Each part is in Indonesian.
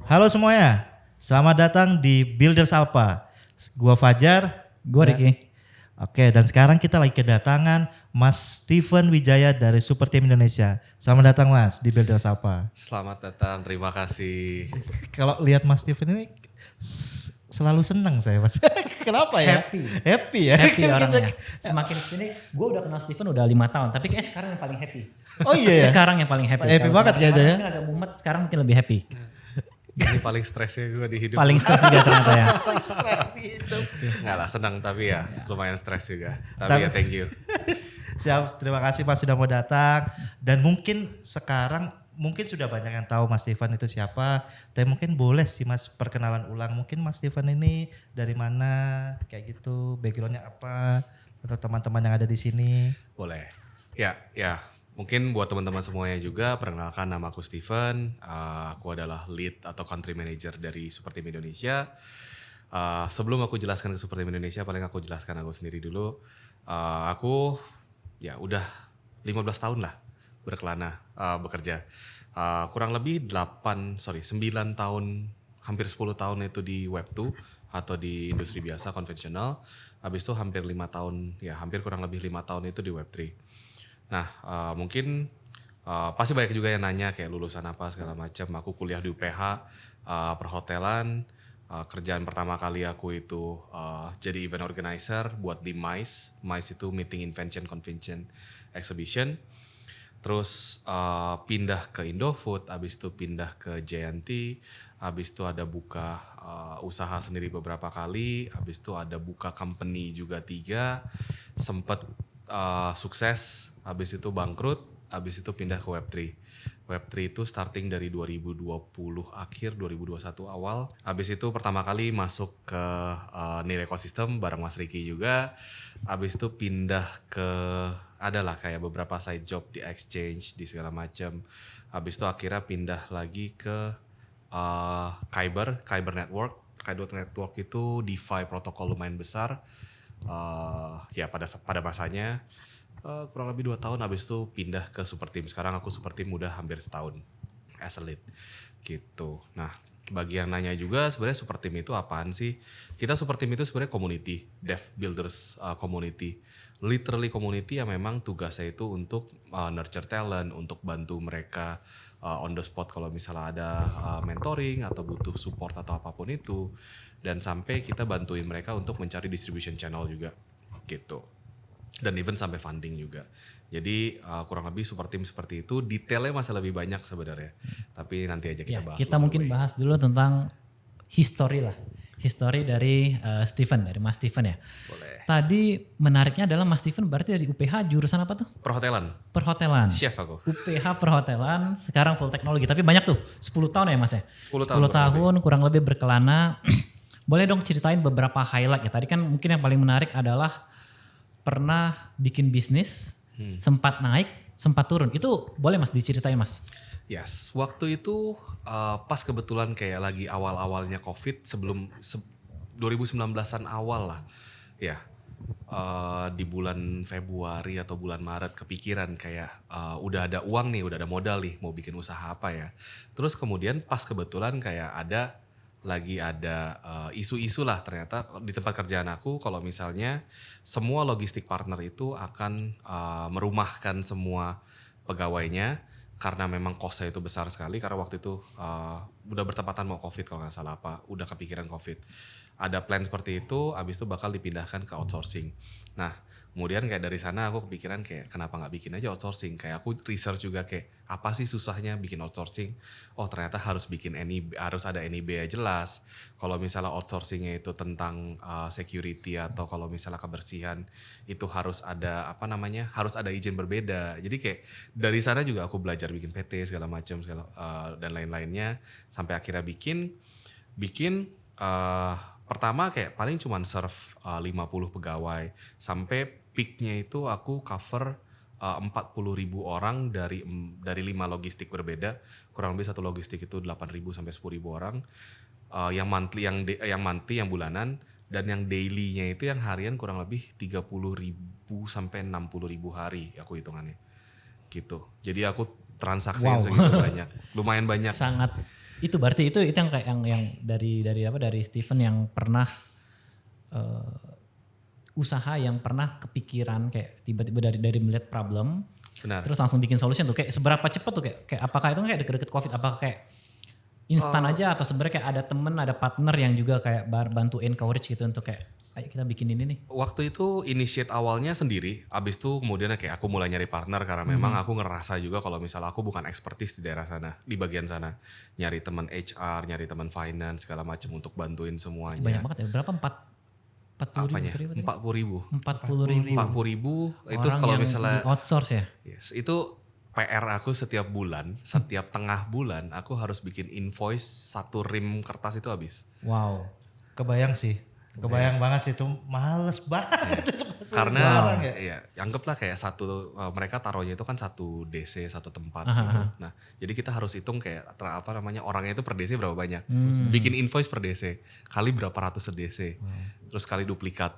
Halo semuanya, selamat datang di Builders Alpha. Gua Fajar. Gue Ricky. Oke, dan sekarang kita lagi kedatangan Mas Steven Wijaya dari Super Team Indonesia. Selamat datang Mas di Builders Alpha. Selamat datang, terima kasih. Kalau lihat Mas Steven ini selalu senang saya Mas. Kenapa ya? Happy ya. Happy orangnya. Semakin sini, gue udah kenal Steven udah 5 tahun. Tapi kayaknya sekarang yang paling happy. Oh iya ya? Sekarang yang paling happy. Happy banget kayaknya ya. Mungkin agak mumet, sekarang mungkin lebih happy. Ini paling stresnya gue di hidup. Paling stres juga ternyata ya. Paling stres gitu. Nggak lah, senang tapi ya lumayan stres juga. Tapi ya thank you. Siap, terima kasih Mas sudah mau datang. Dan mungkin sekarang sudah banyak yang tahu Mas Steven itu siapa. Tapi mungkin boleh sih Mas perkenalan ulang. Mungkin Mas Steven ini dari mana, kayak gitu, backgroundnya apa, untuk teman-teman yang ada di sini. Boleh. Ya. Mungkin buat teman-teman semuanya juga, perkenalkan nama aku Steven. Aku adalah lead atau country manager dari Super Team Indonesia. Sebelum aku jelaskan ke Super Team Indonesia, paling aku jelaskan aku sendiri dulu. Aku ya udah 15 tahun lah berkelana bekerja. Kurang lebih 9 tahun, hampir 10 tahun itu di Web2 atau di industri biasa konvensional. Habis itu hampir 5 tahun, ya hampir kurang lebih 5 tahun itu di Web3. Nah mungkin pasti banyak juga yang nanya kayak lulusan apa segala macam. Aku kuliah di UPH perhotelan. Kerjaan pertama kali aku itu jadi event organizer buat di MICE. MICE itu Meeting Invention Convention Exhibition. Terus pindah ke Indofood, habis itu pindah ke JNT, habis itu ada buka usaha sendiri beberapa kali, habis itu ada buka company juga 3, sempet sukses, habis itu bangkrut, habis itu pindah ke Web3. Web3 itu starting dari 2020 akhir, 2021 awal. Habis itu pertama kali masuk ke Near Ecosystem bareng Mas Ricky juga. Habis itu pindah ke adalah kayak beberapa side job di exchange, di segala macam. Habis itu akhirnya pindah lagi ke Kyber Network. Kyber Network itu DeFi protokol lumayan besar. Ya pada masanya kurang lebih 2 tahun, habis itu pindah ke Super Team. Sekarang aku Super Team udah hampir setahun as a lead gitu. Nah bagi yang nanya juga sebenarnya Super Team itu apaan sih? Kita Super Team itu sebenarnya community, dev builders community. Literally community yang memang tugasnya itu untuk nurture talent, untuk bantu mereka on the spot kalau misalnya ada mentoring atau butuh support atau apapun itu. Dan sampai kita bantuin mereka untuk mencari distribution channel juga gitu. Dan even sampai funding juga. Jadi kurang lebih Super Team seperti itu. Detailnya masih lebih banyak sebenarnya. Tapi nanti aja kita bahas. Kita mungkin bahas dulu tentang history lah. History dari Steven, dari Mas Steven ya. Boleh. Tadi menariknya adalah Mas Steven berarti dari UPH jurusan apa tuh? Perhotelan. Perhotelan. Chef aku. UPH perhotelan, sekarang full teknologi. Tapi banyak tuh, 10 tahun ya Mas ya? 10 tahun kurang lebih berkelana. Boleh dong ceritain beberapa highlight ya. Tadi kan mungkin yang paling menarik adalah pernah bikin bisnis, sempat naik, sempat turun. Itu boleh Mas diceritain Mas? Yes, waktu itu pas kebetulan kayak lagi awal-awalnya COVID, sebelum 2019-an awal lah. Ya, di bulan Februari atau bulan Maret kepikiran kayak udah ada uang nih, udah ada modal nih, mau bikin usaha apa ya. Terus kemudian pas kebetulan kayak lagi ada isu-isu lah ternyata di tempat kerjaan aku kalau misalnya semua logistik partner itu akan merumahkan semua pegawainya karena memang cost-nya itu besar sekali karena waktu itu udah bertepatan mau COVID kalau nggak salah udah kepikiran COVID. Ada plan seperti itu, habis itu bakal dipindahkan ke outsourcing. Nah kemudian kayak dari sana aku kepikiran kayak kenapa nggak bikin aja outsourcing. Kayak aku research juga kayak apa sih susahnya bikin outsourcing. Oh ternyata harus bikin harus ada NIB ya jelas. Kalau misalnya outsourcingnya itu tentang security atau kalau misalnya kebersihan itu harus ada harus ada izin berbeda. Jadi kayak dari sana juga aku belajar bikin PT segala macam dan lain-lainnya sampai akhirnya bikin pertama kayak paling cuman serve 50 pegawai sampai peaknya itu aku cover 40.000 orang dari 5 logistik berbeda. Kurang lebih satu logistik itu 8.000 sampai 10.000 orang. Yang monthly yang bulanan dan yang daily-nya itu yang harian kurang lebih 30.000 sampai 60.000 hari aku hitungannya. Gitu. Jadi aku transaksi segitu banyak. Lumayan banyak. Sangat Itu berarti itu yang kayak yang dari Steven yang pernah usaha yang pernah kepikiran kayak tiba-tiba dari melihat problem Benar. terus langsung bikin solution tuh kayak seberapa cepat tuh kayak apakah itu kayak deket-deket COVID apakah kayak instan aja atau sebenarnya kayak ada temen ada partner yang juga kayak bantu encourage gitu untuk kayak ayo kita bikin ini nih. Waktu itu initiate awalnya sendiri, abis itu kemudian kayak aku mulai nyari partner karena memang aku ngerasa juga kalau misalnya aku bukan expertise di daerah sana, di bagian sana. Nyari teman HR, nyari teman finance segala macam untuk bantuin semuanya. Banyak banget ya berapa 40 Apanya? ribu 40.000. 40.000 itu orang kalau yang misalnya di outsource ya. yes, itu PR aku setiap bulan, setiap tengah bulan aku harus bikin invoice 1 rim kertas itu habis. Wow. Kebayang sih. Kebayang banget sih itu males banget. Karena ya anggaplah kayak mereka taruhnya itu kan 1 DC 1 tempat gitu. Nah, jadi kita harus hitung kayak orangnya itu per DC berapa banyak. Bikin invoice per DC kali berapa ratus DC. Terus kali duplikat.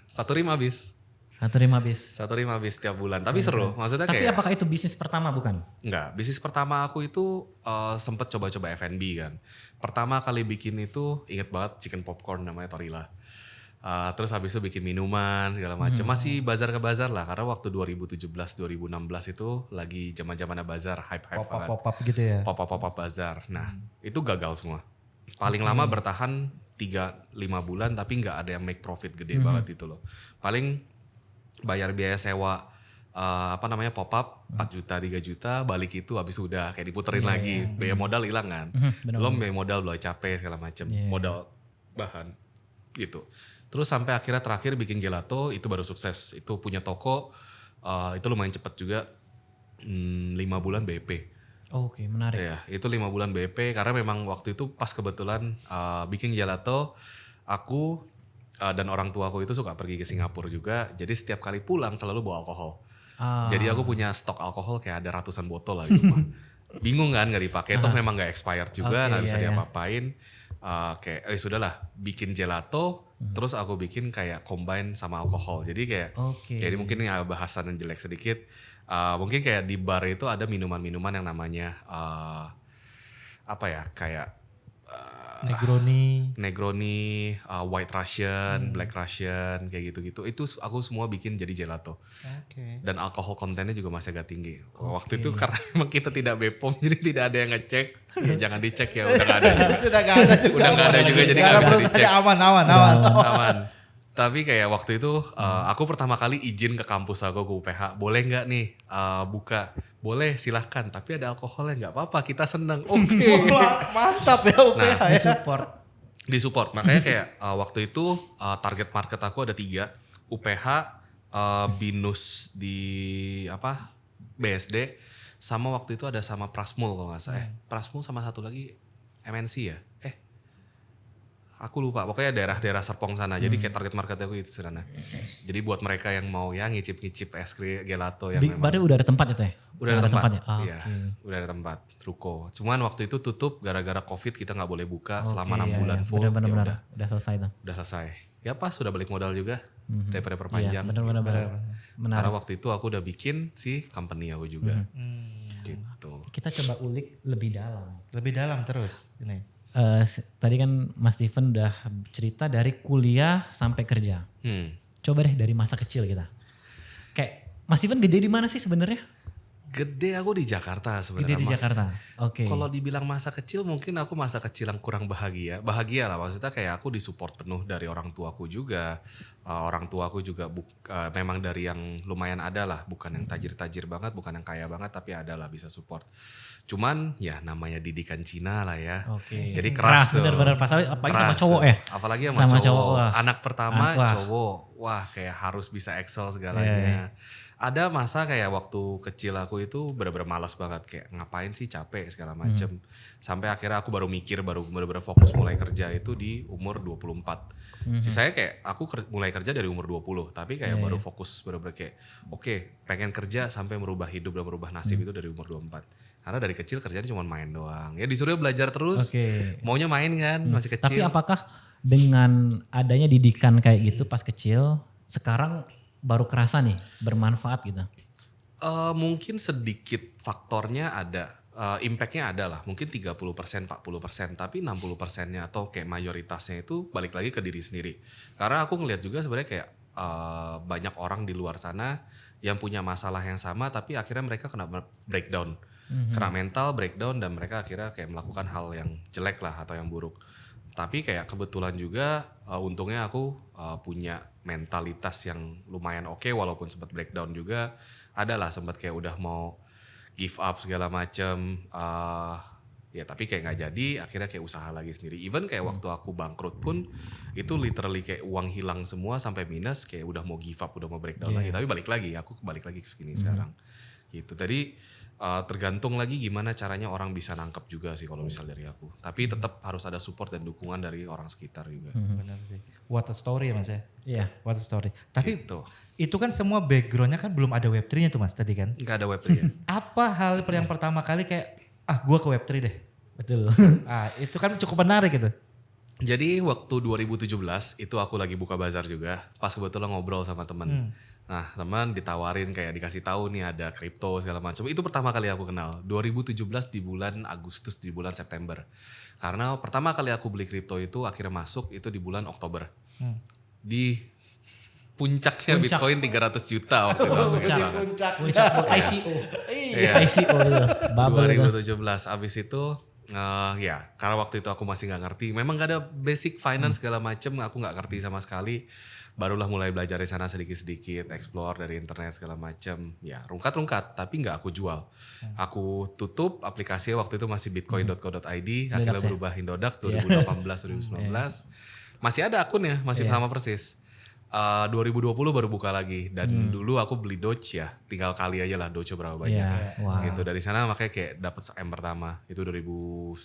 1 rim habis. 1 rim habis. 1 rim habis setiap bulan. Tapi seru. Maksudnya Tapi kayak apakah itu bisnis pertama bukan? enggak, bisnis pertama aku itu sempet coba-coba F&B kan. Pertama kali bikin itu inget banget chicken popcorn namanya Torilla. Terus habis itu bikin minuman segala macam. Masih bazar ke bazar lah karena waktu 2017-2016 itu lagi zaman-zamannya bazar hype-hype banget. Pop-up gitu ya. Pop-up bazar. Nah, itu gagal semua. Paling lama bertahan 3-5 bulan tapi nggak ada yang make profit gede banget itu loh. Paling bayar biaya sewa pop-up 4 juta 3 juta balik itu habis udah kayak diputerin lagi. Biaya modal hilang kan. Belum biaya modal belum capek segala macam. Modal bahan gitu. Terus sampai akhirnya terakhir bikin gelato itu baru sukses. Itu punya toko itu lumayan cepet juga 5 bulan BP. Oke, menarik. Ya, itu 5 bulan BP karena memang waktu itu pas kebetulan bikin gelato aku dan orang tua aku itu suka pergi ke Singapura juga. Jadi setiap kali pulang selalu bawa alkohol. Jadi aku punya stok alkohol kayak ada ratusan botol lah di rumah. Bingung kan nggak dipakai, toh memang nggak expired juga, nggak bisa diapa-apain. Kayak sudahlah bikin gelato, terus aku bikin kayak combine sama alkohol. Jadi kayak, jadi mungkin nggak bahasan yang jelek sedikit. Mungkin kayak di bar itu ada minuman-minuman yang namanya kayak Negroni, White Russian, Black Russian, kayak gitu-gitu. Itu aku semua bikin jadi gelato. Dan alkohol kontennya juga masih agak tinggi. Waktu itu karena memang kita tidak BPOM, jadi tidak ada yang ngecek. Ya jangan dicek ya, udah gak ada juga. Sudah gak ada juga. Udah gak ada juga, jadi gak bisa dicek. Aman. Tapi kayak waktu itu aku pertama kali izin ke kampus aku ke UPH, boleh nggak nih buka? Boleh silahkan, tapi ada alkoholnya nggak apa-apa, kita seneng. Oke. Mantap ya UPH ya. Disupport. Makanya kayak waktu itu target market aku ada 3, UPH, BINUS di BSD, sama waktu itu ada sama Prasmul kalau nggak salah. Prasmul sama satu lagi MNC ya. Aku lupa, pokoknya daerah-daerah Serpong sana. Jadi kayak target market aku itu sana. Jadi buat mereka yang mau ya ngicip-ngicip es krim gelato yang Berarti udah ada tempat itu ya? Udah ada tempat. Ya? Iya, udah ada tempat. Ruko. Cuman waktu itu tutup gara-gara COVID, kita nggak boleh buka selama 6 bulan full. Benar-benar. Udah selesai tuh. Udah selesai. Ya pas sudah balik modal juga daripada perpanjang. Benar-benar. Karena waktu itu aku udah bikin si company aku juga. Gitu. Kita coba ulik lebih dalam. Lebih dalam terus ini. Tadi kan Mas Steven udah cerita dari kuliah sampai kerja. Coba deh dari masa kecil kita. Kayak Mas Steven gede di mana sih sebenarnya? Gede aku di Jakarta sebenarnya. Gede di Jakarta. Oke. Kalau dibilang masa kecil mungkin aku masa kecil yang kurang bahagia. Bahagia lah maksudnya kayak aku disupport penuh dari orang tuaku juga. Orang tuaku juga memang dari yang lumayan ada lah. Bukan yang tajir-tajir banget, bukan yang kaya banget, tapi ada lah bisa support. Cuman ya namanya didikan Cina lah ya. Oke. Jadi keras tuh. Bener-bener apalagi sama cowok ya. Apalagi sama cowok. Anak pertama cowok. Wah kayak harus bisa excel segalanya. Ada masa kayak waktu kecil aku itu bener-bener malas banget. Kayak ngapain sih capek segala macem. Sampai akhirnya aku baru mikir, baru bener-bener fokus mulai kerja itu di umur 24. Sisanya kayak aku mulai kerja dari umur 20. Tapi kayak baru fokus bener-bener kayak oke, pengen kerja sampai merubah hidup dan merubah nasib itu dari umur 24. Karena dari kecil kerjanya cuma main doang. Ya disuruh belajar terus, maunya main kan, masih kecil. Tapi apakah dengan adanya didikan kayak gitu pas kecil, sekarang baru kerasa nih bermanfaat gitu? Mungkin sedikit faktornya ada. impactnya ada lah, mungkin 30%, 40%, tapi 60%-nya atau kayak mayoritasnya itu balik lagi ke diri sendiri. Karena aku ngelihat juga sebenarnya kayak banyak orang di luar sana yang punya masalah yang sama, tapi akhirnya mereka kena breakdown, kena mental breakdown, dan mereka akhirnya kayak melakukan hal yang jelek lah atau yang buruk. Tapi kayak kebetulan juga untungnya aku punya mentalitas yang lumayan oke, walaupun sempat breakdown juga, ada lah sempat kayak udah mau give up segala macem, ya tapi kayak nggak jadi, akhirnya kayak usaha lagi sendiri. Even kayak waktu aku bangkrut pun itu literally kayak uang hilang semua sampai minus, kayak udah mau give up, udah mau breakdown lagi, tapi balik lagi, aku balik lagi ke sini sekarang gitu. Tadi tergantung lagi gimana caranya orang bisa nangkep juga sih kalau misal dari aku, tapi tetap harus ada support dan dukungan dari orang sekitar juga. Benar sih. What a story ya Mas ya. Iya. What a story. Tapi Gitu. itu kan semua backgroundnya kan belum ada Web3-nya tuh Mas tadi kan. Nggak ada Web3 ya. Apa hal yang pertama kali kayak gue ke Web3 deh. Betul. Itu kan cukup menarik gitu. Jadi waktu 2017 itu aku lagi buka bazar juga, pas kebetulan ngobrol sama teman. Nah teman ditawarin kayak dikasih tahu nih ada kripto segala macam. Itu pertama kali aku kenal. 2017 di bulan Agustus, di bulan September. Karena pertama kali aku beli kripto itu akhirnya masuk itu di bulan Oktober. Di puncaknya Bitcoin 300 juta waktu itu. Aku ingat banget. Puncak. ICO. Iya. ICO itu. Bubble itu. 2017 abis itu ya karena waktu itu aku masih nggak ngerti, memang gak ada basic finance segala macem, aku nggak ngerti sama sekali, barulah mulai belajar di sana sedikit-sedikit, explore dari internet segala macem, ya rungkat-rungkat, tapi nggak aku jual, aku tutup aplikasinya waktu itu masih bitcoin.co.id, akhirnya berubah Indodax 2018 2019, masih ada akunnya, masih sama persis. 2020 baru buka lagi, dan dulu aku beli Doge ya, tinggal kali aja lah Doge berapa banyak. Iya, wow. Gitu dari sana makanya kayak dapat M pertama itu 2019.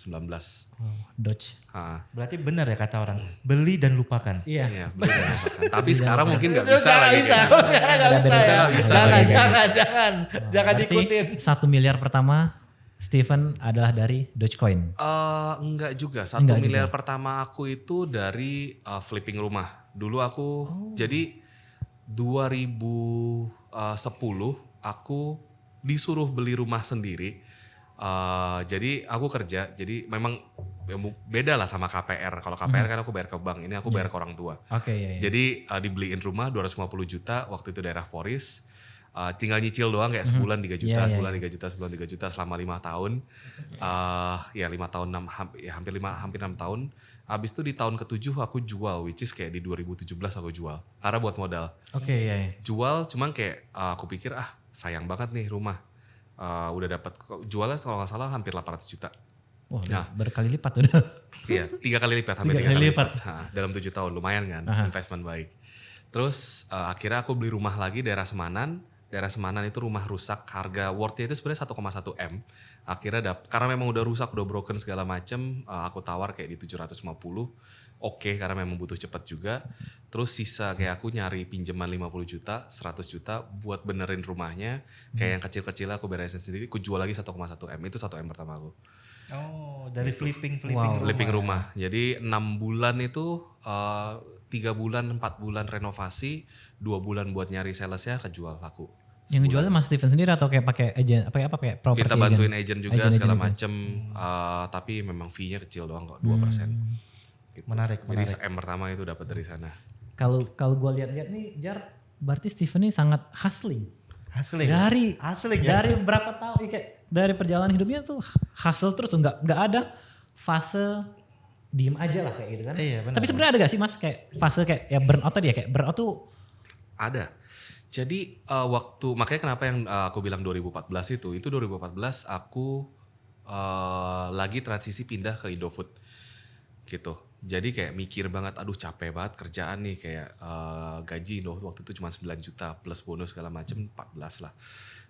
Dodge. Berarti benar ya kata orang, beli dan lupakan. Iya. Iya, beli dan lupakan. Tapi sekarang mungkin nggak bisa lagi. Kalau sekarang nggak bisa ya. Nggak bisa Jangan, lagi. jangan Berarti diikutin. 1 miliar pertama Steven adalah dari Dogecoin. Enggak juga. 1 Enggak miliar juga. pertama aku itu dari flipping rumah. Dulu aku jadi 2010 aku disuruh beli rumah sendiri. Jadi aku kerja. Jadi memang ya, beda lah sama KPR. Kalau KPR kan aku bayar ke bank. Ini aku bayar ke orang tua. Oke, iya. Jadi dibeliin rumah 250 juta waktu itu daerah Poris. Tinggal nyicil doang kayak sebulan 3 juta, sebulan 3 juta, sebulan 3 juta selama 5 tahun. Ya 5 tahun, hampir 6 tahun. Habis itu di tahun ke-7 aku jual, which is kayak di 2017 aku jual. Karena buat modal. Oke, iya. Jual cuman kayak aku pikir sayang banget nih rumah. Udah dapat jualnya kalau nggak salah hampir 800 juta. Wah, Nah. berkali lipat udah. Iya, 3 kali lipat, hampir 3 Tiga kali kali lipat. lipat. Dalam 7 tahun, lumayan kan, investment baik. Terus akhirnya aku beli rumah lagi daerah Semanan. Daerah Semanan itu rumah rusak, harga worth-nya itu sebenarnya 1,1 M. Akhirnya karena memang udah rusak, udah broken segala macem, aku tawar kayak di 750. Oke, karena memang butuh cepet juga. Terus sisa kayak aku nyari pinjaman 50 juta, 100 juta buat benerin rumahnya. Kayak yang kecil-kecil aku beresin sendiri, aku jual lagi 1,1 M. Itu 1 M pertama aku. Oh, dari flipping Flipping rumah. Jadi 6 bulan itu 3 bulan, 4 bulan renovasi, 2 bulan buat nyari salesnya, kejual laku. Yang jualnya Mas Steven sendiri atau kayak pakai agent, pakai property Kita agent? bantuin agent juga Agent segala itu. macem, tapi memang fee-nya kecil doang kok, 2%. Gitu. Menarik. Jadi M pertama itu dapat dari sana. Kalau gue lihat-lihat nih, Jar, berarti Steven ini sangat hustling. Hustling. Hustling ya. Dari berapa tahun kayak dari perjalanan hidupnya tuh hustle terus, nggak ada fase diem aja lah kayak gitu kan. Iya, benar. Tapi sebenarnya ada gak sih Mas kayak fase kayak ya burnout tadi ya, kayak burnout tuh Ada. Jadi makanya kenapa yang aku bilang 2014 itu 2014 aku lagi transisi pindah ke Indofood gitu. Jadi kayak mikir banget, aduh capek banget kerjaan nih, kayak gaji waktu itu cuma 9 juta plus bonus segala macem 14 lah.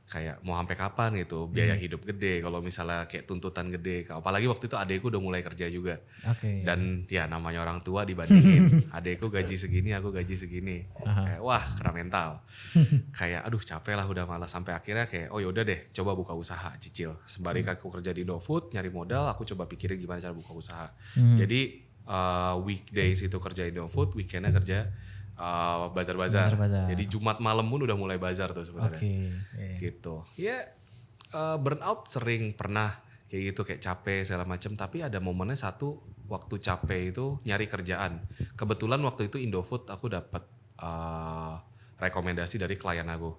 Kayak mau sampai kapan gitu, biaya hidup gede, kalau misalnya kayak tuntutan gede. Apalagi waktu itu adekku udah mulai kerja juga. Oke. Dan ya namanya orang tua dibandingin, adekku gaji segini, aku gaji segini. Kayak wah kena mental. Kayak aduh capek lah, udah malas. Sampai akhirnya kayak oh yaudah deh coba buka usaha cicil. Sembari aku kerja di Indofood nyari modal, aku coba pikirin gimana cara buka usaha. Jadi weekdays itu kerja Indofood, weekendnya kerja bazar-bazar. Bazar-bazar. Jadi Jumat malam pun udah mulai bazar tuh sebenarnya. Oke. Iya. Gitu. Ya burnout sering pernah kayak gitu, kayak capek segala macam. Tapi ada momennya satu, waktu capek itu nyari kerjaan. Kebetulan waktu itu Indofood aku dapat rekomendasi dari klien aku.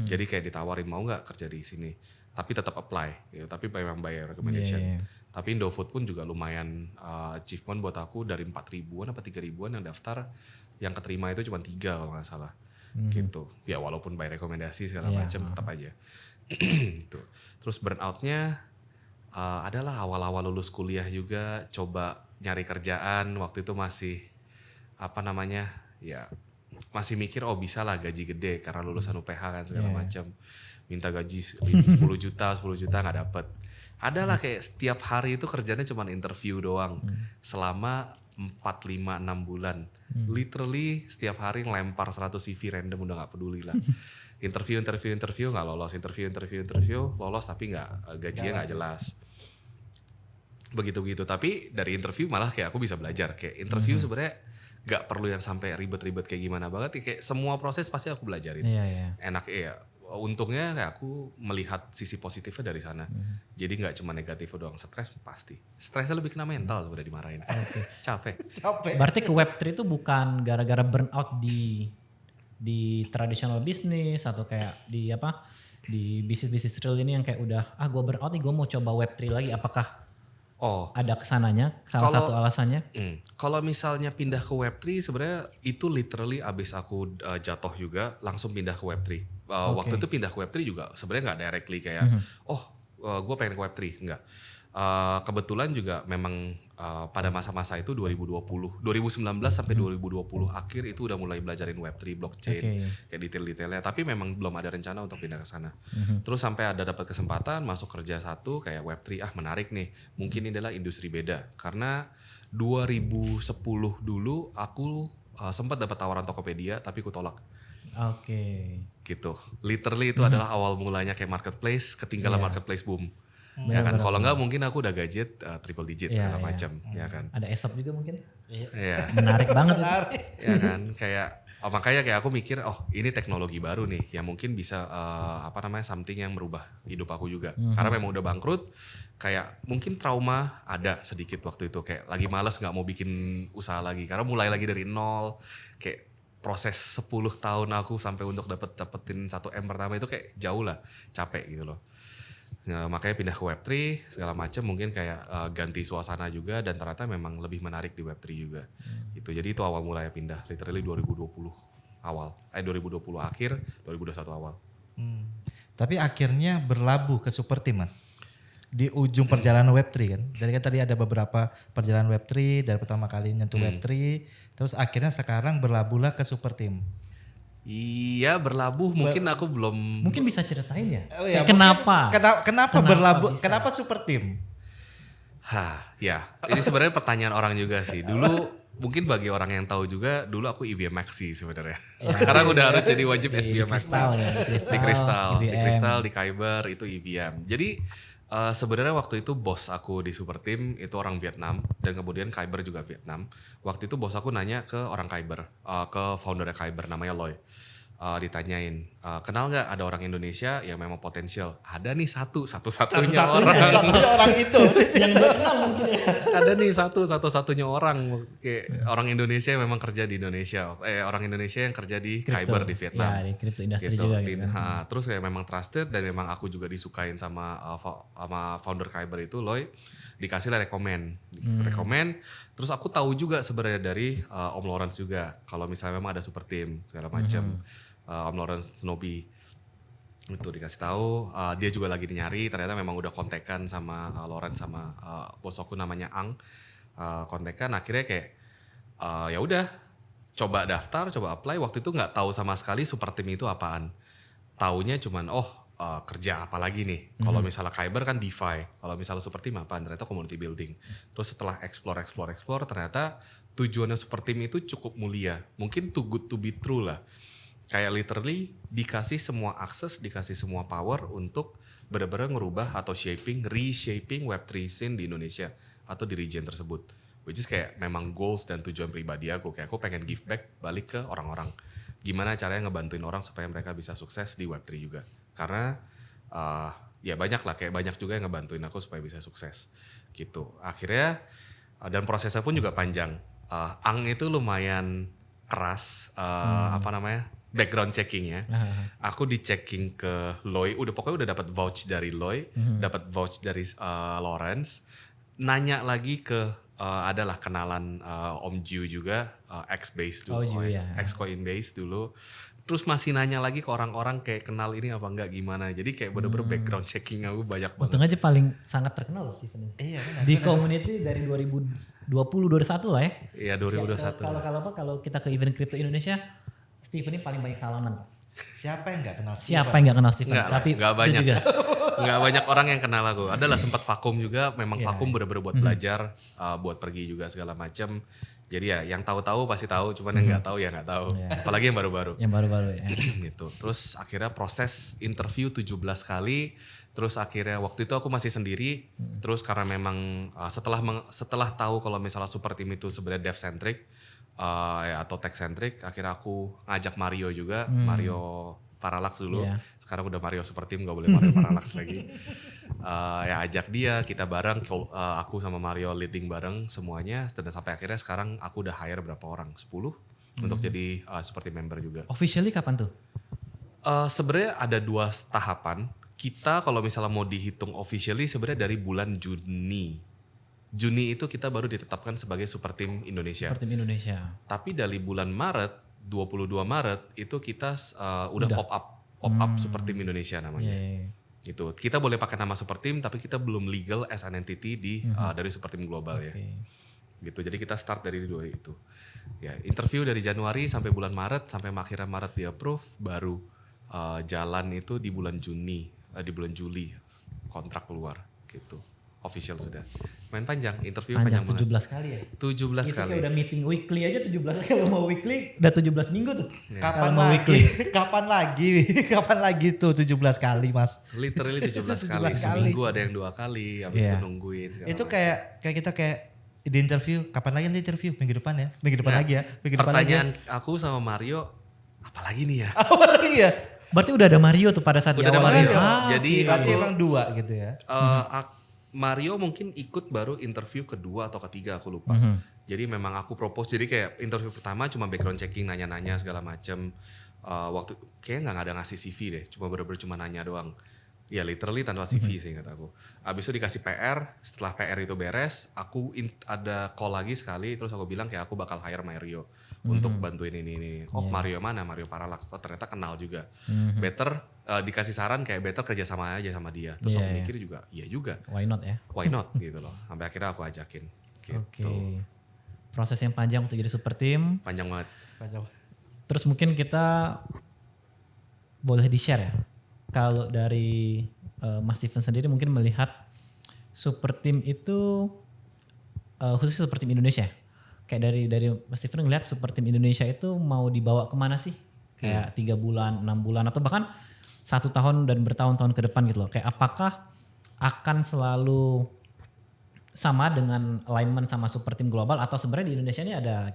Jadi kayak ditawarin mau nggak kerja di sini. Tapi tetap apply, gitu. Tapi memang bayar recommendation. Iya. Tapi Indofood pun juga lumayan achievement buat aku, dari 4.000-an apa 3.000-an yang daftar, yang keterima itu cuma 3 kalau nggak salah. Gitu. Ya walaupun by rekomendasi segala macam tetap aja. Gitu. Terus burnoutnya adalah awal-awal lulus kuliah juga, coba nyari kerjaan. Waktu itu masih masih mikir bisa lah gaji gede karena lulusan UPH kan segala macam. Minta gaji 10 juta nggak dapet. Adalah kayak setiap hari itu kerjanya cuma interview doang selama 4, 5, 6 bulan. Literally setiap hari ngelempar 100 CV random, udah nggak peduli lah. Interview nggak lolos, interview lolos tapi gajinya nggak jelas. Begitu. Tapi dari interview malah kayak aku bisa belajar. Kayak interview sebenarnya nggak perlu yang sampai ribet-ribet kayak gimana banget. Kayak semua proses pasti aku belajarin. Iya. Enak ya. Untungnya kayak aku melihat sisi positifnya dari sana. Jadi nggak cuma negatif doang. Stres pasti. Stresnya lebih kena mental sebenarnya dimarahin. Capek. Berarti ke Web3 itu bukan gara-gara burnout di traditional business atau kayak di bisnis real ini yang kayak udah gue burnout nih, gue mau coba Web3 lagi. Apakah ada kesananya? Satu alasannya? Kalau misalnya pindah ke Web3 sebenarnya itu literally abis aku jatuh juga langsung pindah ke Web3. Waktu itu pindah ke Web3 juga sebenarnya nggak directly kayak gue pengen ke Web3, enggak. Kebetulan juga memang pada masa-masa itu 2019 sampai 2020 akhir itu udah mulai belajarin Web3, blockchain, kayak detail-detailnya. Tapi memang belum ada rencana untuk pindah ke sana. Terus sampai ada dapat kesempatan masuk kerja satu kayak Web3, menarik nih. Mungkin ini adalah industri beda. Karena 2010 dulu aku sempat dapat tawaran Tokopedia tapi aku tolak. Gitu. Literally itu adalah awal mulanya kayak marketplace, ketinggalan marketplace boom. Ya kan, kalau enggak mungkin aku udah gadget triple digit segala macam, ya kan. Ada ESOP juga mungkin. Iya. Menarik banget itu. Ya kan, kayak makanya kayak aku mikir ini teknologi baru nih yang mungkin bisa something yang merubah hidup aku juga. Karena memang udah bangkrut, kayak mungkin trauma ada sedikit waktu itu, kayak lagi malas nggak mau bikin usaha lagi karena mulai lagi dari nol. Kayak proses 10 tahun aku sampai untuk dapetin 1M pertama itu kayak jauh lah, capek gitu loh. Nah, makanya pindah ke Web3 segala macam, mungkin kayak ganti suasana juga, dan ternyata memang lebih menarik di Web3 juga. Gitu. Jadi itu awal mulanya pindah, literally 2020 akhir, 2021 awal. Tapi akhirnya berlabuh ke Superteam, Mas. Di ujung perjalanan Web3 kan. Jadi kan tadi ada beberapa perjalanan Web3, dari pertama kali nyentuh Web3, terus akhirnya sekarang berlabuhlah ke Superteam. Iya, berlabuh mungkin aku belum. Mungkin bisa ceritain ya. Kenapa Berlabuh? Kenapa Superteam? Ya. Ini sebenarnya pertanyaan orang juga sih. Dulu mungkin bagi orang yang tahu juga, dulu aku EVM Maxi sebenarnya. Sekarang udah harus jadi wajib SVM Maxi. Di Kristal, di Kyber itu EVM. Jadi sebenarnya waktu itu bos aku di Superteam itu orang Vietnam, dan kemudian Kyber juga Vietnam. Waktu itu bos aku nanya ke orang Kyber, ke foundernya Kyber namanya Loy. Ditanyain, kenal nggak ada orang Indonesia yang memang potensial? Ada nih satu-satunya orang itu yang kenal mungkin ya. Ada nih satu-satunya orang kayak orang Indonesia yang memang kerja di Indonesia, orang Indonesia yang kerja di Kyber di Vietnam. Ya, di crypto industry gitu. juga gitu. Terus kayak memang trusted, dan memang aku juga disukain sama founder Kyber itu, Loy. Dikasih lah rekomen. Terus aku tahu juga sebenarnya dari Om Lawrence juga kalau misalnya memang ada Superteam segala macam. Om Lawrence Snobi itu dikasih tahu, dia juga lagi nyari, ternyata memang udah kontekan sama Lawrence sama bos aku namanya Ang, kontekan. Akhirnya kayak ya udah coba daftar, coba apply. Waktu itu nggak tahu sama sekali Superteam itu apaan, taunya cuman kerja apa lagi nih. Kalau misalnya Kyber kan DeFi, kalau misalnya Superteam apaan, ternyata community building. Terus setelah explore ternyata tujuannya Superteam itu cukup mulia, mungkin too good to be true lah. Kayak literally dikasih semua akses, dikasih semua power untuk benar-benar ngerubah atau reshaping Web3 scene di Indonesia atau di region tersebut. Which is kayak memang goals dan tujuan pribadi aku. Kayak aku pengen give back balik ke orang-orang. Gimana caranya ngebantuin orang supaya mereka bisa sukses di Web3 juga. Karena ya banyak lah, kayak banyak juga yang ngebantuin aku supaya bisa sukses gitu. Akhirnya dan prosesnya pun juga panjang. Ang itu lumayan keras, apa namanya, background checkingnya. Aku di checking ke Loy, pokoknya udah dapat vouch dari Loy, dapat vouch dari Lawrence, nanya lagi ke adalah kenalan Om Jiu juga, ex-base dulu, ex-Coinbase dulu. Terus masih nanya lagi ke orang-orang kayak kenal ini apa enggak gimana. Jadi kayak bener-bener background checking aku banyak banget. Untung aja paling sangat terkenal loh Steven. Iya benar. Di community dari 2020-2021 lah ya. Iya 2021. Kalau kita ke event crypto Indonesia, Steven ini paling banyak salaman. Siapa yang nggak kenal Steven? Siapa yang nggak kenal Steven? Tapi Enggak itu banyak. juga. Enggak banyak orang yang kenal aku. Adalah sempat vakum juga, memang vakum bener-bener buat belajar, buat pergi juga segala macam. Jadi ya yang tahu-tahu pasti tahu, cuman yang nggak tahu ya nggak tahu. Apalagi yang baru-baru. Yang baru-baru ya. Gitu. Terus akhirnya proses interview 17 kali. Terus akhirnya waktu itu aku masih sendiri. Terus karena memang setelah tahu kalau misalnya super team itu sebenarnya dev centric atau tech centric, akhirnya aku ngajak Mario juga, Mario Parallax dulu. Sekarang udah Mario super team, nggak boleh Mario Parallax lagi. Ya ajak dia, kita bareng, aku sama Mario leading bareng semuanya, dan sampai akhirnya sekarang aku udah hire berapa orang, 10 untuk jadi seperti member juga. Officially kapan tuh? Sebenarnya ada 2 tahapan. Kita kalau misalnya mau dihitung officially sebenarnya dari bulan Juni. Juni itu kita baru ditetapkan sebagai super team Indonesia. Super Team Indonesia. Tapi dari bulan Maret, 22 Maret itu kita udah pop up super team Indonesia namanya. Gitu. Kita boleh pakai nama super team tapi kita belum legal as an entity dari super team global ya. Gitu. Jadi kita start dari 2 itu. Ya, interview dari Januari sampai bulan Maret, sampai akhirnya Maret di approve, baru jalan itu di bulan Juli kontrak keluar gitu. Official sudah. Main panjang, interview panjang banget. 17 kali ya? 17 itu kali. Kayak udah meeting weekly aja 17 kali. Kalau mau weekly udah 17 minggu tuh. Kapan lagi? Kapan lagi tuh 17 kali Mas? Literally 17 kali. Seminggu ada yang 2 kali. Habis itu nungguin. Itu kayak kita di interview. Kapan lagi nanti interview? Minggu depan ya? Minggu depan lagi ya? Minggu depan pertanyaan lagi ya? aku sama Mario, apa lagi nih ya? Apa lagi ya? Berarti udah ada Mario tuh pada saat Udah di ada awal. Mario. Jadi berarti emang 2 gitu ya? Mario mungkin ikut baru interview kedua atau ketiga aku lupa. Jadi memang aku propose, jadi kayak interview pertama cuma background checking, nanya-nanya segala macam. Waktu kayaknya nggak ada ngasih CV deh, cuma bener-bener cuma nanya doang. Ya literally tanpa CV sih kata aku. Abis itu dikasih PR, setelah PR itu beres, aku ada call lagi sekali, terus aku bilang kayak aku bakal hire Mario untuk bantuin ini. Oh Mario mana? Mario Parallax. Oh, ternyata kenal juga. Better dikasih saran kayak better kerja sama aja sama dia. Terus aku mikir juga, iya juga. Why not ya? Why not gitu loh. Sampai akhirnya aku ajakin. Gitu. Oke. Proses yang panjang untuk jadi super team. Panjang banget. Terus mungkin kita boleh di-share ya. Kalau dari Mas Steven sendiri mungkin melihat super team itu khususnya super team Indonesia. Kayak dari Mas Steven ngelihat super team Indonesia itu mau dibawa kemana sih? Kayak 3 bulan, 6 bulan atau bahkan 1 tahun dan bertahun-tahun ke depan gitu loh. Kayak apakah akan selalu sama dengan alignment sama super team global atau sebenarnya di Indonesia ini ada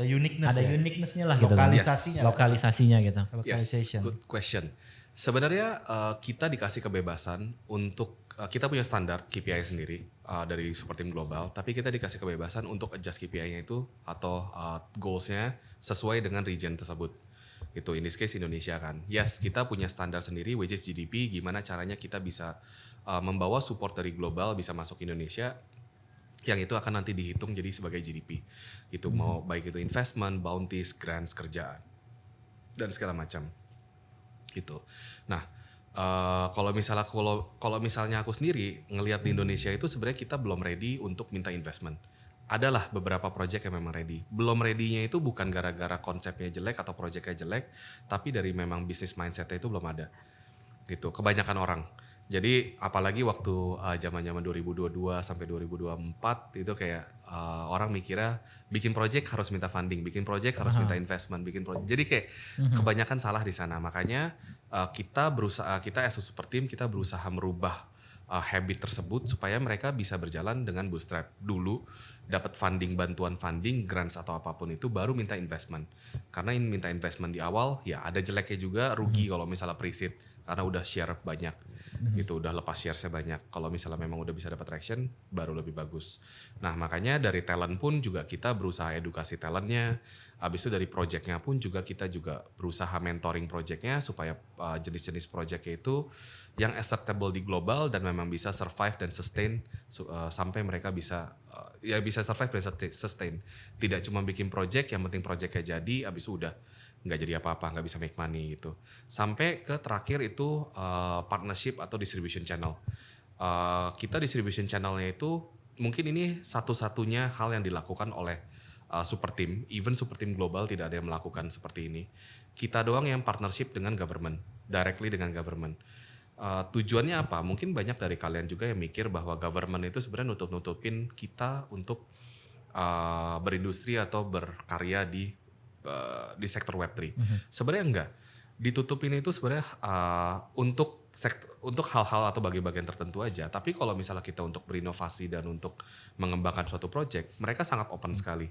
uniqueness uniqueness-nya lah gitu. Lokalisasinya. Lokalisasinya gitu. Yes, good question. Sebenarnya kita dikasih kebebasan untuk kita punya standar KPI sendiri dari super team global, tapi kita dikasih kebebasan untuk adjust KPI-nya itu atau goals-nya sesuai dengan region tersebut. Itu in this case Indonesia kan. Yes, kita punya standar sendiri which is GDP, gimana caranya kita bisa membawa support dari global bisa masuk Indonesia, yang itu akan nanti dihitung jadi sebagai GDP. Itu mau baik itu investment, bounties, grants, kerjaan dan segala macam. Gitu. Nah, kalau misalnya aku sendiri ngelihat di Indonesia itu sebenarnya kita belum ready untuk minta investment. Adalah beberapa project yang memang ready. Belum ready-nya itu bukan gara-gara konsepnya jelek atau projectnya jelek, tapi dari memang bisnis mindset-nya itu belum ada. Gitu. Kebanyakan orang. Jadi apalagi waktu zaman-zaman 2022 sampai 2024 itu kayak orang mikirnya bikin project harus minta funding, bikin project harus minta investment, bikin project. Jadi kayak kebanyakan salah di sana. Makanya kita as a super team kita berusaha merubah habit tersebut supaya mereka bisa berjalan dengan bootstrap dulu, dapat funding, bantuan funding, grants atau apapun itu baru minta investment. Karena minta investment di awal ya ada jeleknya juga, rugi kalau misalnya pre-seed karena udah share banyak gitu, udah lepas share-nya banyak. Kalau misalnya memang udah bisa dapat traction baru lebih bagus. Nah makanya dari talent pun juga kita berusaha edukasi talentnya, habis itu dari projectnya pun juga kita juga berusaha mentoring projectnya supaya jenis-jenis projectnya itu yang acceptable di global dan memang bisa survive dan sustain sampai mereka bisa bisa survive dan sustain. Tidak cuma bikin project, yang penting projectnya jadi, habis itu udah nggak jadi apa-apa, nggak bisa make money gitu. Sampai ke terakhir itu partnership atau distribution channel. Kita distribution channelnya itu mungkin ini satu-satunya hal yang dilakukan oleh super team. Even super team global tidak ada yang melakukan seperti ini. Kita doang yang partnership dengan government, directly dengan government. Tujuannya apa? Mungkin banyak dari kalian juga yang mikir bahwa government itu sebenarnya nutup-nutupin kita untuk berindustri atau berkarya di sektor Web3. Sebenarnya enggak. Ditutupin itu sebenarnya untuk hal-hal atau bagian-bagian tertentu aja. Tapi kalau misalnya kita untuk berinovasi dan untuk mengembangkan suatu project, mereka sangat open sekali.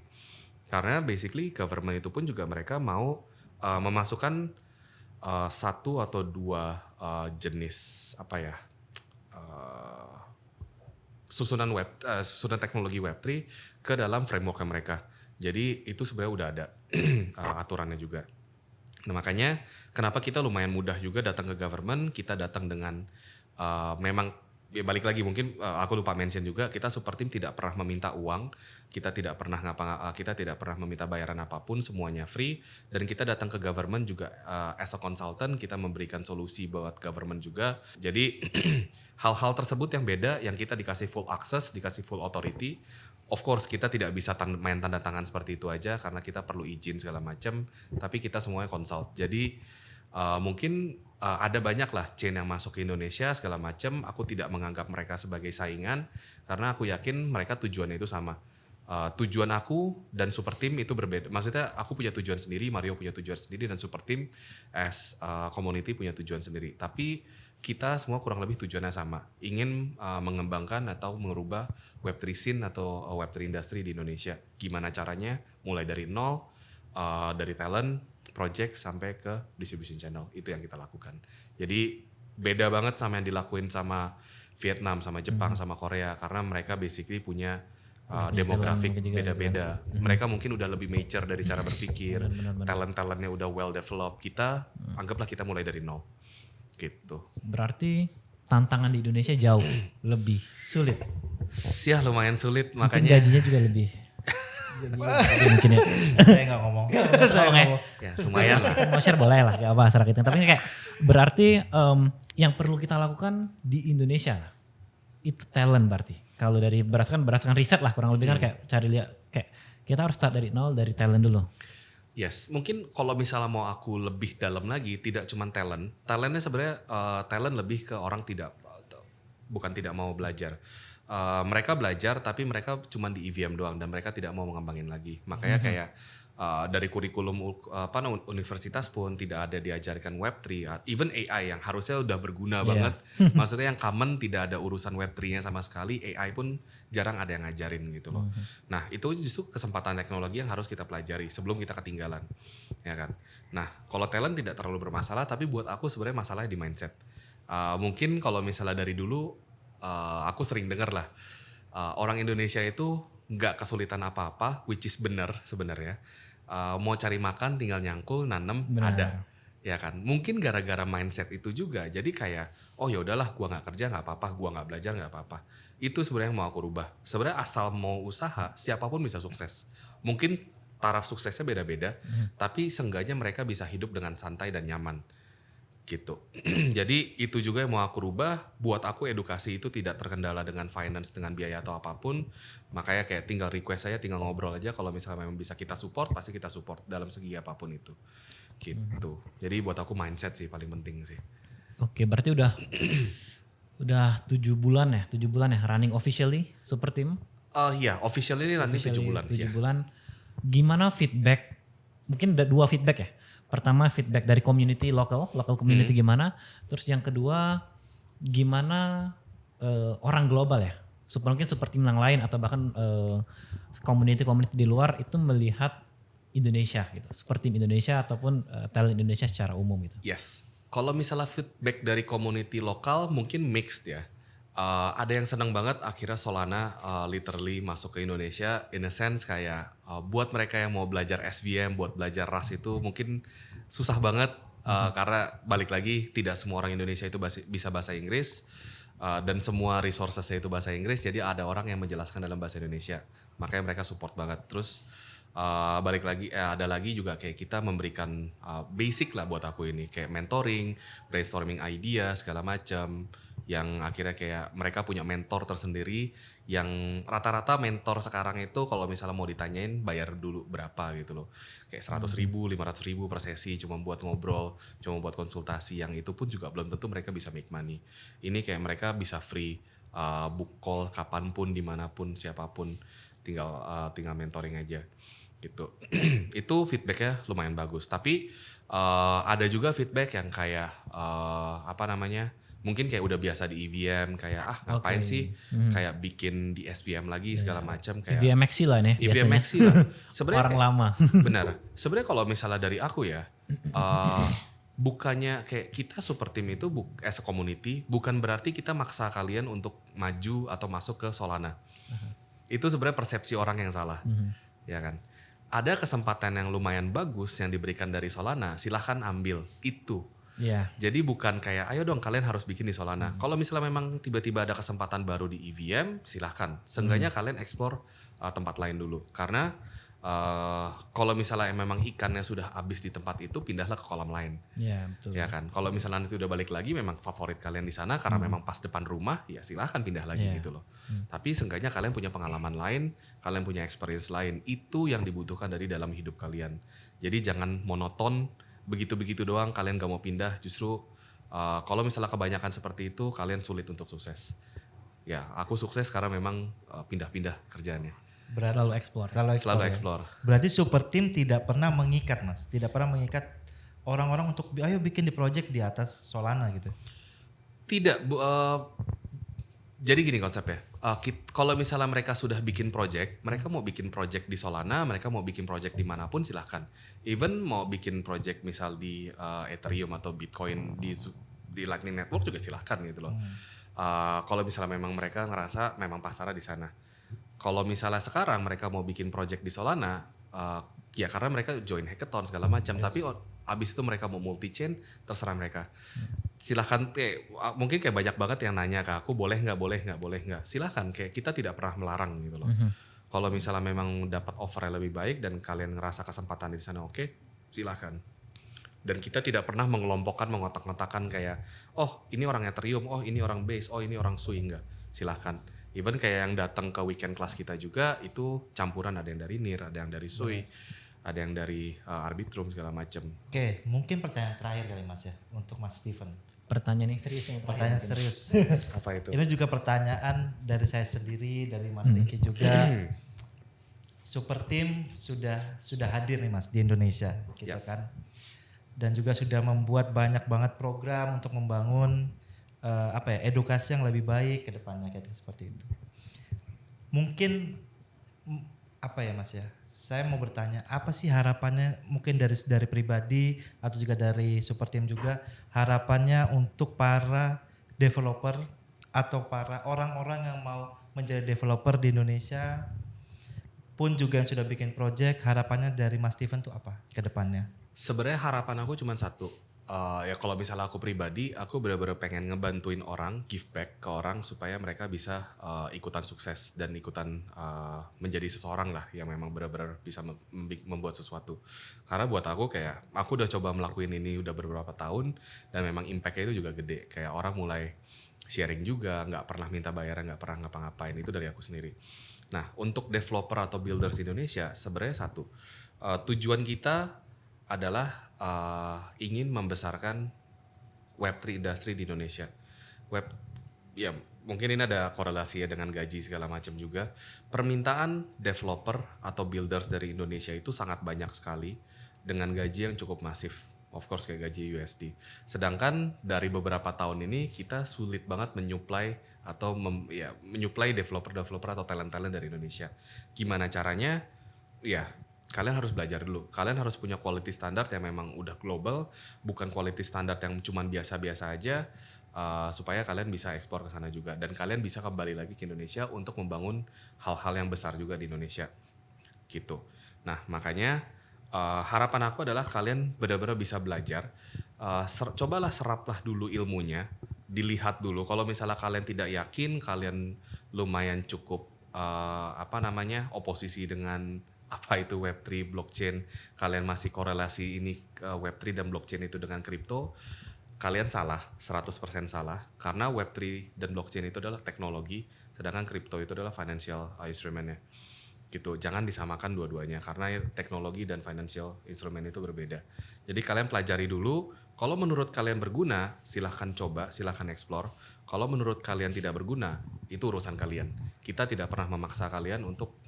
Karena basically government itu pun juga mereka mau memasukkan satu atau dua jenis susunan teknologi Web3 ke dalam framework mereka. Jadi itu sebenarnya udah ada aturannya juga. Nah makanya kenapa kita lumayan mudah juga datang ke government, kita datang dengan memang ya balik lagi mungkin aku lupa mention juga, kita super team tidak pernah meminta uang, kita tidak pernah meminta bayaran apapun, semuanya free, dan kita datang ke government juga as a consultant, kita memberikan solusi buat government juga. Jadi hal-hal tersebut yang beda, yang kita dikasih full access, dikasih full authority. Of course kita tidak bisa main tanda tangan seperti itu aja karena kita perlu izin segala macam, tapi kita semuanya consult. Jadi mungkin ada banyak lah chain yang masuk ke Indonesia segala macam. Aku tidak menganggap mereka sebagai saingan karena aku yakin mereka tujuannya itu sama. Tujuan aku dan super team itu berbeda. Maksudnya aku punya tujuan sendiri, Mario punya tujuan sendiri, dan super team as community punya tujuan sendiri. Tapi kita semua kurang lebih tujuannya sama, ingin mengembangkan atau merubah Web3 scene atau Web3 industry di Indonesia. Gimana caranya? Mulai dari nol, dari talent, project sampai ke distribution channel, itu yang kita lakukan. Jadi beda banget sama yang dilakuin sama Vietnam, sama Jepang, sama Korea, karena mereka basically punya demografik beda-beda. Mereka mungkin udah lebih mature dari cara berpikir, talent-talentnya udah well developed. Kita anggaplah kita mulai dari nol. Gitu. Berarti tantangan di Indonesia jauh lebih sulit. Ya lumayan sulit, Mungkin makanya gajinya juga lebih. Mungkin ya. Saya nggak ngomong. ya lumayan lah. Mau share boleh lah, gak apa kita. Tapi kayak berarti yang perlu kita lakukan di Indonesia itu talent berarti. Kalau dari berdasarkan riset lah kurang lebih kan kayak cari lihat kayak kita harus start dari nol, dari talent dulu. Yes, mungkin kalau misalnya mau aku lebih dalam lagi, tidak cuma talentnya sebenarnya talent lebih ke orang bukan tidak mau belajar. Mereka belajar tapi mereka cuma di EVM doang dan mereka tidak mau mengembangin lagi. Makanya kayak dari kurikulum universitas pun tidak ada diajarkan Web3, even AI yang harusnya udah berguna banget. Maksudnya yang common tidak ada urusan Web3-nya sama sekali, AI pun jarang ada yang ngajarin gitu loh. Nah itu justru kesempatan teknologi yang harus kita pelajari sebelum kita ketinggalan, ya kan. Nah kalau talent tidak terlalu bermasalah, tapi buat aku sebenarnya masalahnya di mindset. Mungkin kalau misalnya dari dulu aku sering dengar lah orang Indonesia itu nggak kesulitan apa-apa, which is benar sebenarnya. Mau cari makan tinggal nyangkul, nanem, ada, ya kan. Mungkin gara-gara mindset itu juga, jadi kayak oh ya udahlah, gua nggak kerja nggak apa-apa, gua nggak belajar nggak apa-apa. Itu sebenarnya yang mau aku rubah. Sebenarnya asal mau usaha, siapapun bisa sukses. Mungkin taraf suksesnya beda-beda, tapi seenggaknya mereka bisa hidup dengan santai dan nyaman. Gitu. Jadi itu juga yang mau aku rubah. Buat aku edukasi itu tidak terkendala dengan finance, dengan biaya atau apapun. Makanya kayak tinggal request saya, tinggal ngobrol aja. Kalau misalnya memang bisa kita support, pasti kita support dalam segi apapun itu. Gitu. Jadi buat aku mindset sih paling penting sih. Oke, berarti udah 7 bulan ya running officially super team. Iya, officially ini running 7 bulan. 7 bulan. Gimana feedback? Mungkin ada 2 feedback ya. Pertama feedback dari community local community gimana. Terus yang kedua gimana orang global ya. Mungkin super team yang lain atau bahkan community di luar itu melihat Indonesia gitu. Super team Indonesia ataupun talent Indonesia secara umum gitu. Yes. Kalau misalnya feedback dari community lokal mungkin mixed ya. Ada yang senang banget akhirnya Solana literally masuk ke Indonesia in a sense kayak buat mereka yang mau belajar SVM, buat belajar Rust itu mungkin susah banget karena balik lagi tidak semua orang Indonesia itu bisa bahasa Inggris dan semua resources-nya itu bahasa Inggris, jadi ada orang yang menjelaskan dalam bahasa Indonesia, makanya mereka support banget. Terus balik lagi ada lagi juga kayak kita memberikan basic lah buat aku ini kayak mentoring, brainstorming idea segala macam yang akhirnya kayak mereka punya mentor tersendiri yang rata-rata mentor sekarang itu kalau misalnya mau ditanyain bayar dulu berapa gitu loh, kayak 100.000, 500.000 per sesi cuma buat ngobrol, cuma buat konsultasi, yang itu pun juga belum tentu mereka bisa make money. Ini kayak mereka bisa free book call kapanpun dimanapun siapapun, tinggal mentoring aja gitu. Itu feedbacknya lumayan bagus, tapi ada juga feedback yang kayak mungkin kayak udah biasa di EVM kayak ngapain sih kayak bikin di SVM lagi segala macam, kayak EVM Maxi lah nih EVM biasanya. Maxi lah sebenarnya Orang kayak, lama. benar sebenarnya kalau misalnya dari aku ya bukannya kayak kita super team itu as a community bukan berarti kita maksa kalian untuk maju atau masuk ke Solana. Itu sebenarnya persepsi orang yang salah, ya kan. Ada kesempatan yang lumayan bagus yang diberikan dari Solana, silahkan ambil itu. Iya. Jadi bukan kayak ayo dong kalian harus bikin di Solana. Kalau misalnya memang tiba-tiba ada kesempatan baru di EVM, silahkan. Seenggaknya kalian explore tempat lain dulu. Karena kalau misalnya memang ikannya sudah habis di tempat itu, pindahlah ke kolam lain. Iya betul. Ya kan. Kalau misalnya nanti udah balik lagi, memang favorit kalian di sana karena memang pas depan rumah, ya silahkan pindah lagi gitu loh. Tapi seenggaknya kalian punya pengalaman lain, kalian punya experience lain. Itu yang dibutuhkan dari dalam hidup kalian. Jadi jangan monoton. Begitu-begitu doang kalian gak mau pindah, justru kalau misalnya kebanyakan seperti itu kalian sulit untuk sukses. Ya aku sukses karena memang pindah-pindah kerjaannya. Selalu explore. Selalu explore. Berarti super team tidak pernah mengikat Mas, tidak pernah mengikat orang-orang untuk ayo bikin di project di atas Solana gitu. Tidak, jadi gini konsepnya. Kalau misalnya mereka sudah bikin project, mereka mau bikin project di Solana, mereka mau bikin project dimanapun silahkan. Even mau bikin project misal di Ethereum atau Bitcoin di Lightning Network juga silahkan gitu loh. Kalau misalnya memang mereka ngerasa memang pasarnya di sana. Kalau misalnya sekarang mereka mau bikin project di Solana, ya karena mereka join hackathon segala macam. Tapi abis itu mereka mau multi chain, terserah mereka. Silahkan mungkin kayak banyak banget yang nanya ke aku boleh nggak, silahkan, kayak kita tidak pernah melarang gitu loh. Kalau misalnya memang dapat offer yang lebih baik dan kalian ngerasa kesempatan di sana oke, silahkan. Dan kita tidak pernah mengelompokkan, mengotak-ngotakan kayak oh ini orang Ethereum, oh ini orang Base, oh ini orang Sui, enggak, silahkan. Even kayak yang datang ke weekend class kita juga itu campuran, ada yang dari NIR, ada yang dari Sui, ada yang dari Arbitrum segala macam. Oke, mungkin pertanyaan terakhir kali Mas ya untuk Mas Steven. Pertanyaan yang serius nih. Pertanyaan serius. Apa itu? Ini juga pertanyaan dari saya sendiri, dari Mas Riki juga. Super team sudah hadir nih Mas di Indonesia gitu kan. Dan juga sudah membuat banyak banget program untuk membangun edukasi yang lebih baik ke depannya kayak seperti itu. Mungkin Mas ya? Saya mau bertanya, apa sih harapannya mungkin dari pribadi atau juga dari super team juga, harapannya untuk para developer atau para orang-orang yang mau menjadi developer di Indonesia pun juga yang sudah bikin project, harapannya dari Mas Steven tuh apa ke depannya? Sebenarnya harapan aku cuma satu. Ya kalau misalnya aku pribadi, aku benar-benar pengen ngebantuin orang, give back ke orang supaya mereka bisa ikutan sukses dan ikutan menjadi seseorang lah yang memang benar-benar bisa membuat sesuatu. Karena buat aku kayak aku udah coba melakuin ini udah beberapa tahun dan memang impactnya itu juga gede. Kayak orang mulai sharing juga, nggak pernah minta bayaran, nggak pernah ngapa-ngapain, itu dari aku sendiri. Nah untuk developer atau builders Indonesia sebenarnya satu, tujuan kita adalah ingin membesarkan Web3 industri di Indonesia. Ya mungkin ini ada korelasi ya dengan gaji segala macam juga. Permintaan developer atau builders dari Indonesia itu sangat banyak sekali dengan gaji yang cukup masif. Of course kayak gaji USD. Sedangkan dari beberapa tahun ini kita sulit banget menyuplai atau menyuplai developer atau talent-talent dari Indonesia. Gimana caranya? Ya kalian harus belajar dulu. Kalian harus punya quality standard yang memang udah global, bukan quality standard yang cuman biasa-biasa aja, supaya kalian bisa ekspor ke sana juga. Dan kalian bisa kembali lagi ke Indonesia untuk membangun hal-hal yang besar juga di Indonesia. Gitu. Nah, makanya harapan aku adalah kalian benar-benar bisa belajar. Cobalah seraplah dulu ilmunya, dilihat dulu. Kalau misalnya kalian tidak yakin, kalian lumayan cukup oposisi dengan apa itu Web3, blockchain, kalian masih korelasi ini Web3 dan blockchain itu dengan kripto, kalian salah, 100% salah. Karena Web3 dan blockchain itu adalah teknologi, sedangkan kripto itu adalah financial instrument-nya. Gitu. Jangan disamakan dua-duanya karena teknologi dan financial instrument itu berbeda. Jadi kalian pelajari dulu, kalau menurut kalian berguna, silahkan coba, silahkan explore. Kalau menurut kalian tidak berguna, itu urusan kalian. Kita tidak pernah memaksa kalian untuk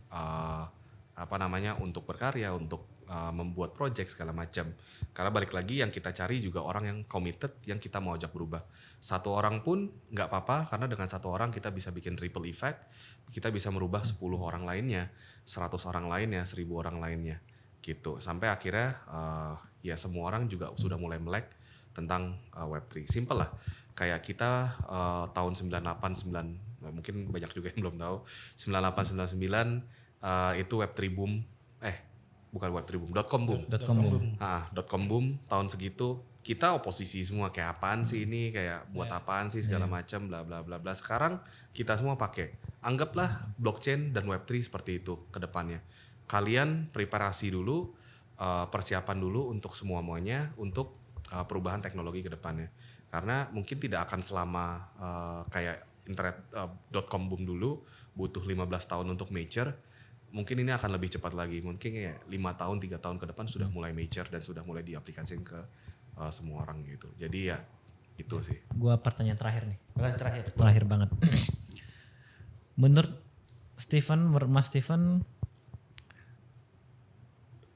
untuk berkarya, untuk membuat project segala macam. Karena balik lagi yang kita cari juga orang yang committed, yang kita mau ajak berubah. Satu orang pun nggak apa-apa, karena dengan satu orang kita bisa bikin ripple effect, kita bisa merubah 10 orang lainnya, 100 orang lainnya, 1000 orang lainnya, gitu. Sampai akhirnya ya semua orang juga sudah mulai melek tentang Web3. Simple lah, kayak kita tahun 98, mungkin banyak juga yang belum tahu, 98, 99 itu Web3 boom, bukan Web3 boom, .com boom. .com boom tahun segitu kita oposisi semua, kayak apaan sih ini, kayak buat apaan sih segala macam, bla bla bla bla. Sekarang kita semua pakai. Anggaplah blockchain dan Web3 seperti itu ke depannya. Kalian preparasi dulu, persiapan dulu untuk semuanya untuk perubahan teknologi ke depannya. Karena mungkin tidak akan selama kayak internet .com boom dulu butuh 15 tahun untuk mature. Mungkin ini akan lebih cepat lagi. Mungkin ya 5 tahun, 3 tahun ke depan sudah mulai mature dan sudah mulai diaplikasikan ke semua orang gitu. Jadi ya itu sih. Gua pertanyaan terakhir nih. Terakhir Banget. Menurut Mas Steven,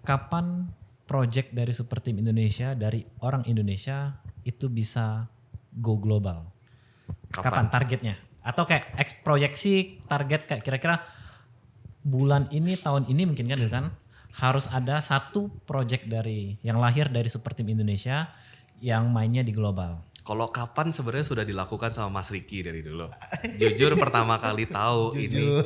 kapan project dari Super Team Indonesia, dari orang Indonesia itu bisa go global? Kapan targetnya? Atau kayak proyeksi target kayak kira-kira bulan ini, tahun ini mungkin kan harus ada satu project yang lahir dari Super Team Indonesia yang mainnya di global. Kalau kapan sebenarnya sudah dilakukan sama Mas Riki dari dulu. Jujur pertama kali tahu ini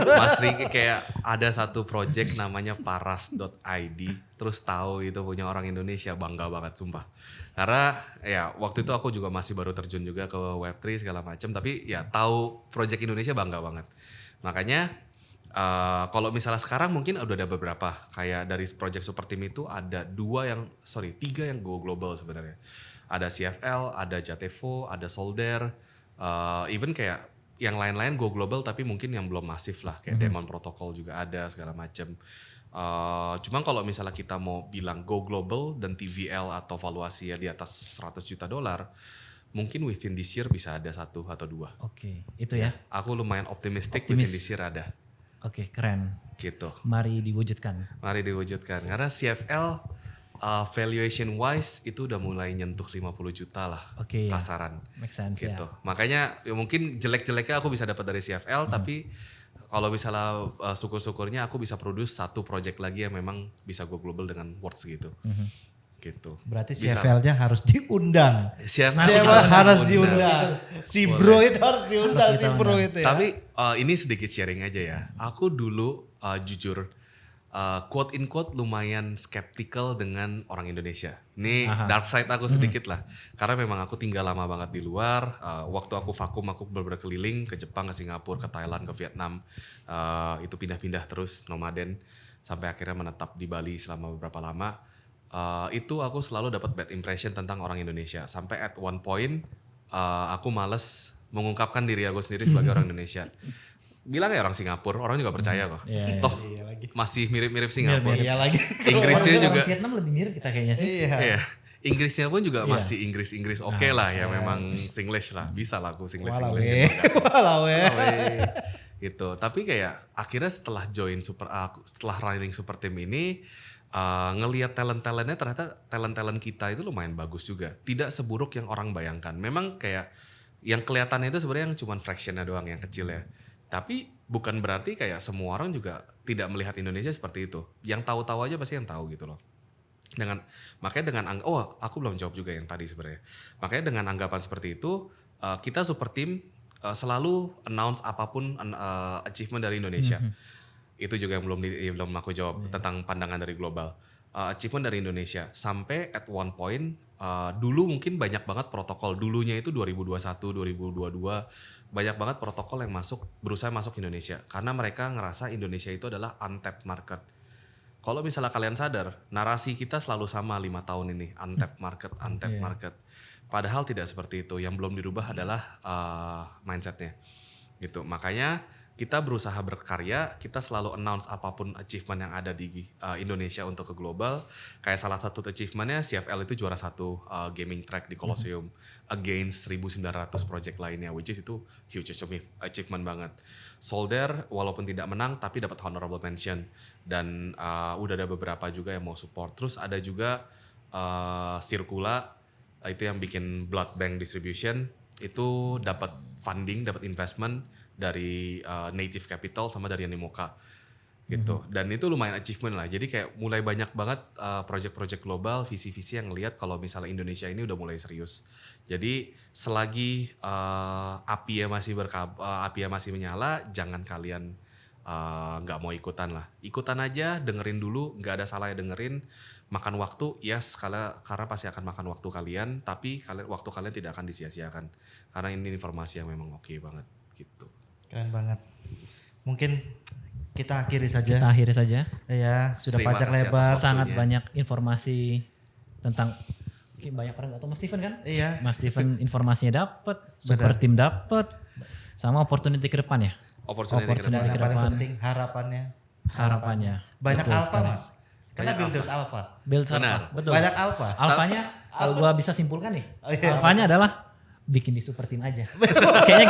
Mas Riki kayak ada satu project namanya paras.id, terus tahu itu punya orang Indonesia, bangga banget sumpah. Karena ya waktu itu aku juga masih baru terjun juga ke Web3 segala macam, tapi ya tahu project Indonesia bangga banget. Makanya kalau misalnya sekarang mungkin udah ada beberapa, kayak dari project Super Team itu ada 3 yang go global sebenarnya. Ada CFL, ada Jatevo, ada Solder, even kayak yang lain-lain go global tapi mungkin yang belum masif lah, kayak Demon Protocol juga ada segala macam. Cuma kalau misalnya kita mau bilang go global dan TVL atau valuasi ya di atas $100 juta, mungkin within this year bisa ada 1 atau 2. Oke, itu ya. Aku lumayan optimistic within this year ada. Oke, keren. Gitu. Mari diwujudkan. Karena CFL valuation wise itu udah mulai nyentuh 50 juta lah. Oke, kasaran. Make sense, gitu. ya. Makanya ya mungkin jelek-jeleknya aku bisa dapat dari CFL, tapi kalau misalnya syukur-syukurnya aku bisa produce satu project lagi yang memang bisa go global dengan worth gitu. Gitu. Berarti Bisa. CFL-nya harus diundang. CFL harus diundang. Si Boleh. bro itu harus diundang, Harus si bro diundang. itu ya. Tapi ini sedikit sharing aja ya. Aku dulu jujur quote in quote lumayan skeptical dengan orang Indonesia. Ini dark side aku sedikit lah. Karena memang aku tinggal lama banget di luar. Waktu aku vakum aku berkeliling ke Jepang, ke Singapura, ke Thailand, ke Vietnam. Itu pindah-pindah terus nomaden sampai akhirnya menetap di Bali selama beberapa lama. Itu aku selalu dapat bad impression tentang orang Indonesia. Sampai at one point aku males mengungkapkan diri aku sendiri sebagai orang Indonesia. Bilang ya orang Singapura, orang juga percaya kok. Toh masih mirip-mirip Singapura. Iya lagi. Inggrisnya juga. Orang Vietnam lebih mirip kita kayaknya sih. Iya. Inggrisnya pun juga masih Inggris oke lah ya, memang Singlish lah. Bisa lah aku Singlish. Gitu. Tapi kayak akhirnya setelah setelah riding Super Team ini ngelihat talent-talentnya, ternyata talent-talent kita itu lumayan bagus juga. Tidak seburuk yang orang bayangkan. Memang kayak yang kelihatannya itu sebenarnya yang cuma fractionnya doang, yang kecil ya. Tapi bukan berarti kayak semua orang juga tidak melihat Indonesia seperti itu. Yang tahu-tahu aja pasti yang tahu gitu loh. Makanya dengan aku belum jawab juga yang tadi sebenarnya. Makanya dengan anggapan seperti itu, kita super team selalu announce apapun achievement dari Indonesia. Itu juga yang belum aku jawab tentang pandangan dari global. Achievement dari Indonesia sampai at one point dulu mungkin banyak banget protokol, dulunya itu 2021 2022 banyak banget protokol yang berusaha masuk Indonesia karena mereka ngerasa Indonesia itu adalah untapped market. Kalau misalnya kalian sadar, narasi kita selalu sama 5 tahun ini, untapped market. Padahal tidak seperti itu. Yang belum dirubah adalah mindsetnya. Gitu. Makanya kita berusaha berkarya, kita selalu announce apapun achievement yang ada di Indonesia untuk ke global. Kayak salah satu achievementnya CFL itu juara 1 gaming track di Colosseum against 1.900 project lainnya, which is itu huge achievement banget. Solder walaupun tidak menang tapi dapat honorable mention dan udah ada beberapa juga yang mau support. Terus ada juga Circula itu yang bikin blood bank distribution itu dapat funding, dapat investment dari Native Capital sama dari Animoca gitu. Dan itu lumayan achievement lah. Jadi kayak mulai banyak banget project-project global, visi-visi yang ngelihat kalau misalnya Indonesia ini udah mulai serius. Jadi selagi api masih menyala, jangan kalian nggak mau ikutan lah. Ikutan aja, dengerin dulu, nggak ada salah ya dengerin. Makan waktu, yes, karena pasti akan makan waktu kalian, tapi waktu kalian tidak akan disia-siakan. Karena ini informasi yang memang oke banget gitu. Keren banget. Mungkin kita akhiri saja. Ya, sudah Terima panjang kasih lebar. atas Sangat waktunya. banyak informasi tentang banyak orang atau Mas Steven kan? Iya. Mas Steven informasinya dapat, super team dapat, sama opportunity ke depan ya. Opportunity ke Dan depan. yang paling penting harapannya. Banyak Betul alpha sekali. Mas. Karena builders alpha. Build Benar. alpha, betul. Banyak alpha. Alfanya kalau gua bisa simpulkan nih, Oh, iya. alfanya adalah bikin di super team aja. Kayaknya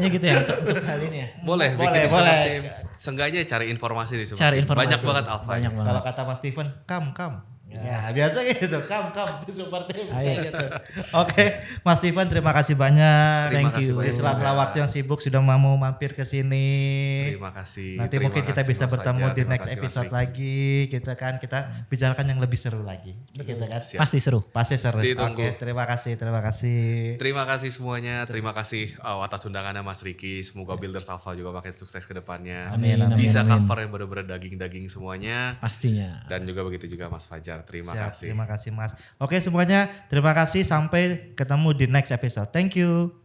gitu ya. Untuk hal ini ya. Boleh. Boleh. Seenggaknya cari informasi di super Cari team. informasi. Banyak banget alpha. Banyak banget. Kalau kata Mas Steven, come. Ya, biasa gitu, come di super team kayak gitu. Oke, Mas Steven terima kasih banyak. Terima Thank kasih you. Di banyak. sela-sela waktu yang sibuk sudah mau mampir ke sini. Terima kasih. Nanti Terima mungkin kita kasih, bisa Mas bertemu Fajar. di Terima next kasih, Mas episode Ricky. lagi. Kita bicarakan yang lebih seru lagi. Gitu kan. Siap. Pasti seru. Pasti seru. Ditunggu. Oke, terima kasih. Terima kasih semuanya. Terima kasih atas undangannya Mas Ricky. Semoga Builders Alpha juga makin sukses ke depannya. Amin. Bisa Amin. cover yang bener-bener daging-daging semuanya. Pastinya. Dan juga begitu juga Mas Fajar. Terima Siap, kasih. terima kasih Mas. Oke semuanya, terima kasih. Sampai ketemu di next episode. Thank you.